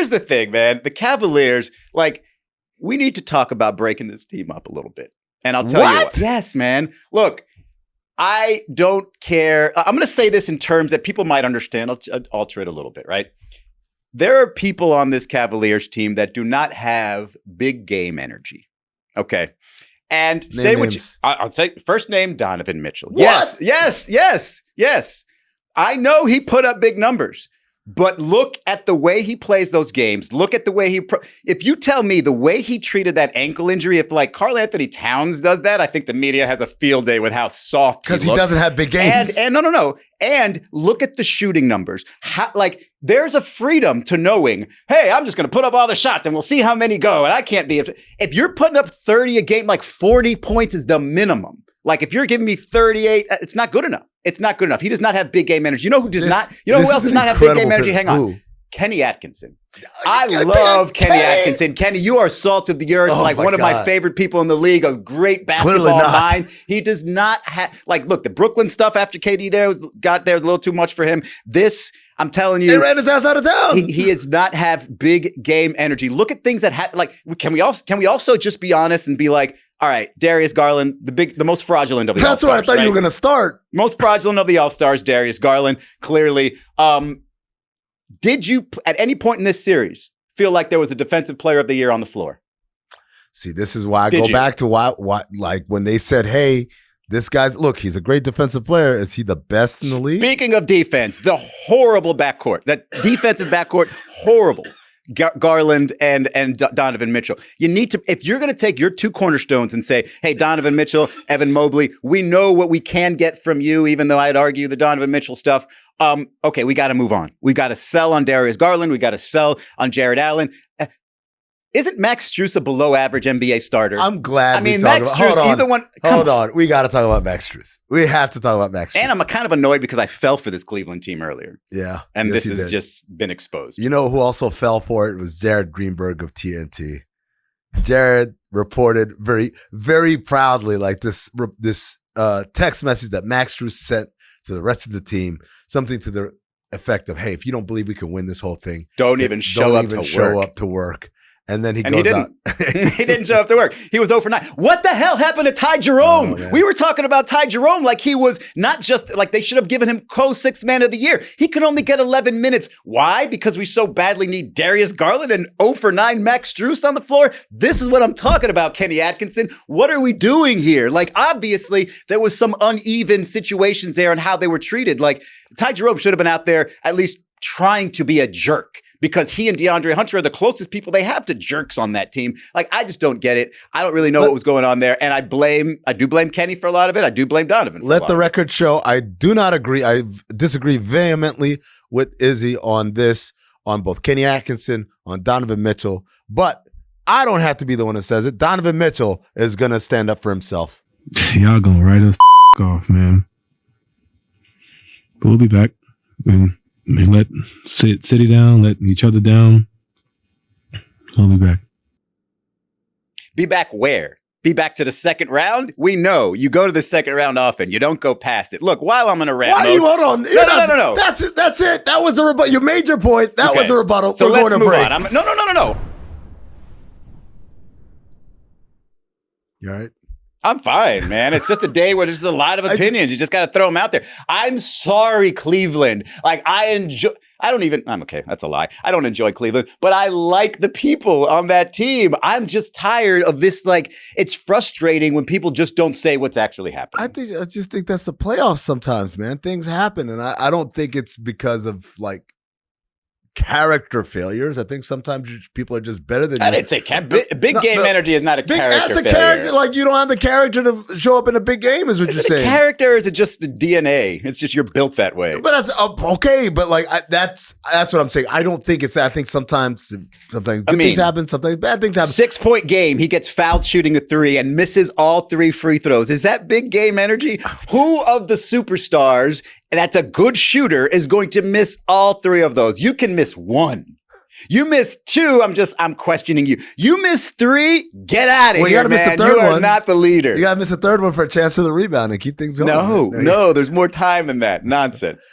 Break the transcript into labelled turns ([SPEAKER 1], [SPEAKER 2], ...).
[SPEAKER 1] here's the thing, man. The Cavaliers, like, we need to talk about breaking this team up a little bit. And I'll tell you what. Yes, man. Look, I don't care. I'm going to say this in terms that people might understand. I'll alter it a little bit, right? There are people on this Cavaliers team that do not have big game energy. Okay. And I'll say first name, Donovan Mitchell.
[SPEAKER 2] What?
[SPEAKER 1] Yes. I know he put up big numbers. But look at the way he plays those games. Look at the way if you tell me the way he treated that ankle injury, if like Karl Anthony Towns does that, I think the media has a field day with how soft he looks.
[SPEAKER 2] Because he doesn't have big games.
[SPEAKER 1] And no. And look at the shooting numbers. There's a freedom to knowing, hey, I'm just going to put up all the shots and we'll see how many go. And I can't be. If you're putting up 30 a game, like 40 points is the minimum. Like if you're giving me 38, it's not good enough. It's not good enough. He does not have big game energy. You know who does not? You know who else does not have big game energy? Hang on. Kenny Atkinson. I love Kenny Atkinson. Kenny, you are salt of the earth, one of my favorite people in the league, a great basketball mind. He does not have, look, the Brooklyn stuff after KD got there was a little too much for him. This, I'm telling you.
[SPEAKER 2] They ran his ass out of town.
[SPEAKER 1] He does not have big game energy. Look at things that happen. Can we also just be honest and be like, all right, Darius Garland, the most fraudulent of the All-Stars.
[SPEAKER 2] That's where I thought you were going to start.
[SPEAKER 1] Most fraudulent of the All-Stars, Darius Garland, clearly. Did you, at any point in this series, feel like there was a defensive player of the year on the floor?
[SPEAKER 2] See, this is why I go back to why when they said, hey, this guy's, look, he's a great defensive player. Is he the best in the league?
[SPEAKER 1] Speaking of defense, the horrible backcourt, that defensive backcourt, horrible. Garland and Donovan Mitchell. You need to, if you're going to take your two cornerstones and say, hey, Donovan Mitchell, Evan Mobley, we know what we can get from you, even though I'd argue the Donovan Mitchell stuff. Okay, we got to move on. We got to sell on Darius Garland. We got to sell on Jared Allen. Isn't Max Strus a below average NBA starter?
[SPEAKER 2] I'm glad.
[SPEAKER 1] Max Strus, either one.
[SPEAKER 2] Hold on. We got to talk about Max Strus. We have to talk about Max Strus.
[SPEAKER 1] And I'm kind of annoyed because I fell for this Cleveland team earlier.
[SPEAKER 2] Yeah.
[SPEAKER 1] And this has just been exposed.
[SPEAKER 2] You know who also fell for it was Jared Greenberg of TNT. Jared reported very, very proudly this text message that Max Strus sent to the rest of the team, something to the effect of, hey, if you don't believe we can win this whole thing,
[SPEAKER 1] don't even show up to work.
[SPEAKER 2] And then he goes out.
[SPEAKER 1] He didn't show up to work. He was 0 for 9. What the hell happened to Ty Jerome? We were talking about Ty Jerome like he was not just, they should have given him co-6th man of the year. He could only get 11 minutes. Why? Because we so badly need Darius Garland and 0 for 9 Max Strus on the floor? This is what I'm talking about, Kenny Atkinson. What are we doing here? Obviously, there was some uneven situations there on how they were treated. Ty Jerome should have been out there at least trying to be a jerk, because he and DeAndre Hunter are the closest people they have to jerks on that team. I just don't get it. I don't really know what was going on there. And I do blame Kenny for a lot of it. I do blame Donovan for
[SPEAKER 2] Let the record show, I do not agree. I disagree vehemently with Izzy on this, on both Kenny Atkinson, on Donovan Mitchell. But I don't have to be the one that says it. Donovan Mitchell is going to stand up for himself.
[SPEAKER 3] Y'all going to write us off, man. But we'll be back. Let City down, let each other down. I'll be back.
[SPEAKER 1] Be back where? Be back to the second round? We know you go to the second round often. You don't go past it. Look, while I'm in a rant mode.
[SPEAKER 2] Hold on.
[SPEAKER 1] No.
[SPEAKER 2] That's it. That was a rebuttal. You made your point. That was a rebuttal.
[SPEAKER 1] So let's move on. No.
[SPEAKER 2] You all right? I'm
[SPEAKER 1] fine, man. It's just a day where there's a lot of opinions. You just got to throw them out there. I'm sorry, Cleveland. I'm okay. That's a lie. I don't enjoy Cleveland, but I like the people on that team. I'm just tired of this. It's frustrating when people just don't say what's actually happening.
[SPEAKER 2] I just think that's the playoffs sometimes, man. Things happen. And I don't think it's because of character failures. I think sometimes people are just better than you.
[SPEAKER 1] I didn't say big game energy is not a character failure.
[SPEAKER 2] Character, you don't have the character to show up in a big game is what you're saying.
[SPEAKER 1] Character, or is it just the DNA? It's just you're built that way.
[SPEAKER 2] But that's okay. But that's what I'm saying. I don't think it's that. I think sometimes good things happen, sometimes bad things happen.
[SPEAKER 1] 6-point game, he gets fouled shooting a 3 and misses all 3 free throws. Is that big game energy? Who of the superstars that's a good shooter is going to miss all 3 of those? You can miss 1. You miss 2. I'm questioning you. You miss 3. Get out of here, man. Miss the third one. You are not the leader.
[SPEAKER 2] You got to miss the third one for a chance for the rebound and keep things going.
[SPEAKER 1] No. There's more time than that. Nonsense.